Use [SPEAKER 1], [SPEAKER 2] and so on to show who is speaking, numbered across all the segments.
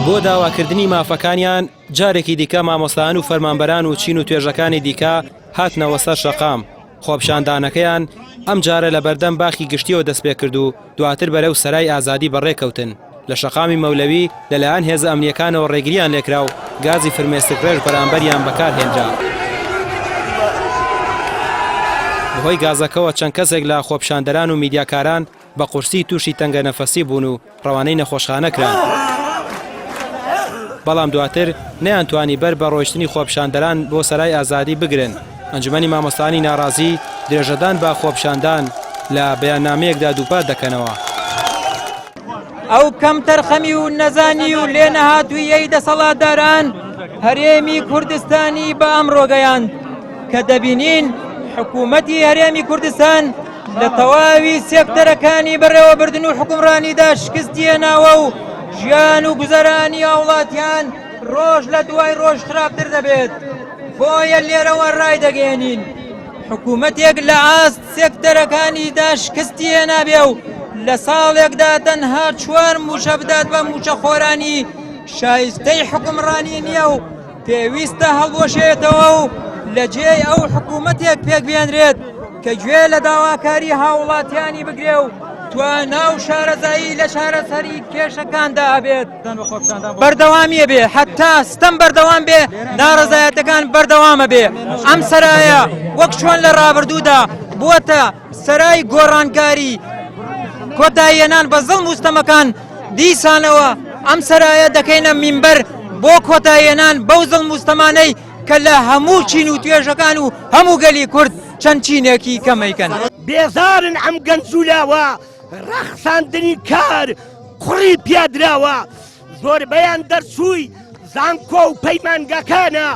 [SPEAKER 1] بۆ داواکردنی مافەکانیان جارێکی دیکە مامۆستایان و فەرمانبەران و چین و توێژەکانی دیکە هاتنەوە سەر شەقام. خۆپشاندانەکەیان ئەم جارە لە بەردەم باخی گشتیەوە دەست پێ کرد و دواتر بەرەو سەرای ئازادی بەڕێکەوتن. لە شەقامی مەولەوی لەلایەن هێزە ئەمنیەکانەوە ڕێگریان لێکرا و گازی فرمێسکرێژ بەرامبەریان بەکارهێنرا. بەهۆی گازەکەەوە چەند کەسێک لە خۆپشاندەران و میدیاکاران بە قورسی تووشی تەنگە نەفەسی بوون و ڕەوانەی نەخۆشخانەکران. بەڵام دواتر نەیانتوانی بەر بە ڕۆیشتنی خۆپشاندەران بۆ سەرای ئازادی بگرن. ئەنجومەنی مامۆستایانی ناڕازی درێژەدان بە خۆپشاندان لە بەیاننامەیەکدا دووپات دەکەنەوە.
[SPEAKER 2] ئەو کەم تەرخەمی و نەزانی و لێ نەهاتوویەی دەسەڵاتداران هەرێمی کوردستانی بە ئەم ڕۆگەیاند کە دەبینین حکوومەتی هەرێمی کوردستان لە تەواوی سێکتەرەکانی بەڕێوەبردن و حکومڕانیدا شکستی هێناوە و ژیان و گوزەرانی وڵاتیان ڕۆژ لە دوای ڕۆژ خراپتر دەبێت. بۆیە لێرەوە ڕای دەگەێنین حکوومەتێک لە ئاست سێکتەرەکانیدا شکستی هێنابێ و لە ساڵێکدا تەنها 4 موشە بدات بە موچەخۆرانی شایستەی حکومڕانی نییە و پێویستە هەڵوەشێتەوە و لە جێی ئەو حکوومەتێک پێک بێنرێت کە گوێ لە داواکاری هاوڵاتیانی بگرێ و توانا و شارەزایی لە شارەسەری کێشەکاندا ئەبێت. بەردەوامیە بێ حتا ستەم بەردەوام بێ ناڕەزایەتەکان بەردەوامە بێ. ئەم سەرایە وەک چۆن لە ڕابردوودا بووەتە سەرای گۆڕانکاری کۆتاییێنان بە زڵم وستەمەکان دیسانەوە ئەم سەرایە دەکەینە مینبەر بۆ کۆتاییێنان بەو زڵم وستەمانەی کە لە هەموو چین و توێژەکان و هەموو گەلی کورد چەند چینێکی کەمەیکەن.
[SPEAKER 3] بێزارن ئەم گەنجولاوە ڕەخساندنی کار قوڕی پیادراوە زۆربەیان دەرچووی زانکۆ و پەیمانگەکانە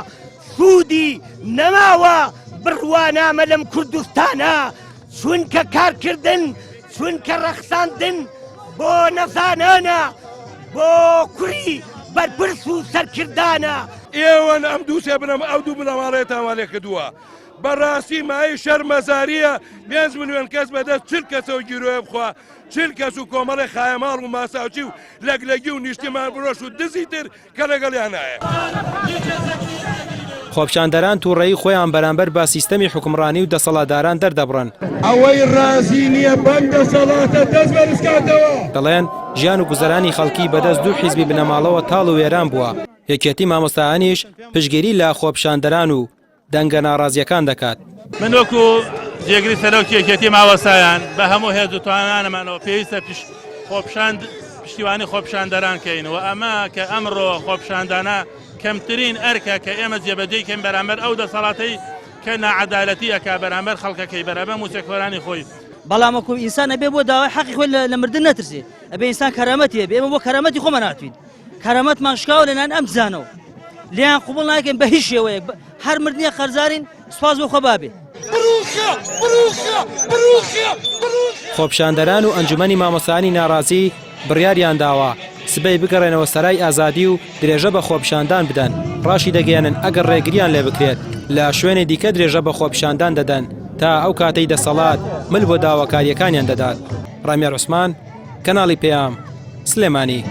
[SPEAKER 3] سوودی نەماوە بڕوانامە لەم کوردستانە چونکە کارکردن چونکە ڕەخساندن بۆ نەزانانە بۆ کوڕی بەرپرس و سەرکردانە.
[SPEAKER 4] ئێوەن ئەم دووسێ بنەم ئەو دوو بنەماڵێتان لێ کردووە بەڕاستی مای شەرمەزاریە 5 ملیۆن کەس بەدەست 40 کەسەوە گیرۆیە بخوا 40 کەس و کۆمەڵی خایەماڵ و ماساوچی و لەگلەگی و نیشتیمان بڕۆش و دزی تر کە لەگەڵیانایە.
[SPEAKER 1] خۆپشاندەران تووڕەیی خۆیان بەرامبەر با سیستەمی حکومڕانی و دەسەڵاتداران دەردەبڕن.
[SPEAKER 4] ئەوەی ڕازی نییە بەم دەسەڵاتە دەست بەرزکاتەوە.
[SPEAKER 1] دەڵێن ژیان و گوزەرانی خەڵکی بەدەست دوو حیزبی بنەماڵەوە تاڵ و وێران بووە. یەکێتی مامۆستایانیش پشگیری لە خۆپشاندەران و دەنگە ناڕازیەکان دەکات.
[SPEAKER 5] من وەکو جێگری سەرۆکی یەکێتی مامۆستایان بە هەموو هێز و توانانەمانەوە پێویستە پشتیوانی خۆپشاندەران کەینەوە. ئەمە کە ئەمڕۆ خۆپشاندانە کەمترین ئەرکە کە ئێمە جێبەجێکەین بەرامبەر ئەو دەسەڵاتەی کە ناعەدالەتی ئەکا بەرامبەر خەڵکەکەی بەرامبەر موسێکخۆرانی خۆی.
[SPEAKER 6] بەڵام وەکو ئینسان ئەبێ بۆ داوای حەقی خۆی لە مردن نەترسێ ئەبێ ئینسان کەرامەتی هەبێ. ئێمە بۆ کەرامەتی خۆمان ناتوین کەرامەتمان شکاوە لەنان ئەم بزانەوە لیان قوبڵ ناکەین بە هیچ شێوەیەک هەر مردنیە خەرزارین سوپاس بۆ خۆ بابێ.
[SPEAKER 1] خۆپشاندەران و ئەنجومەنی مامۆستایانی ناڕازی بڕیاریان داوە سبەی بگەڕێنەوە سەرای ئازادی و درێژە بە خۆپشاندان بدەن. ڕاشی دەگەێنن ئەگەر ڕێگریان لێ بکرێت لە شوێنی دیکە درێژە بە خۆپشاندان دەدەن تا ئەو کاتەی دەسەڵات مل بۆ داواکاریەکانیان دەدات. ڕامێر عوسمان، کەناڵی پێام، سلێمانی.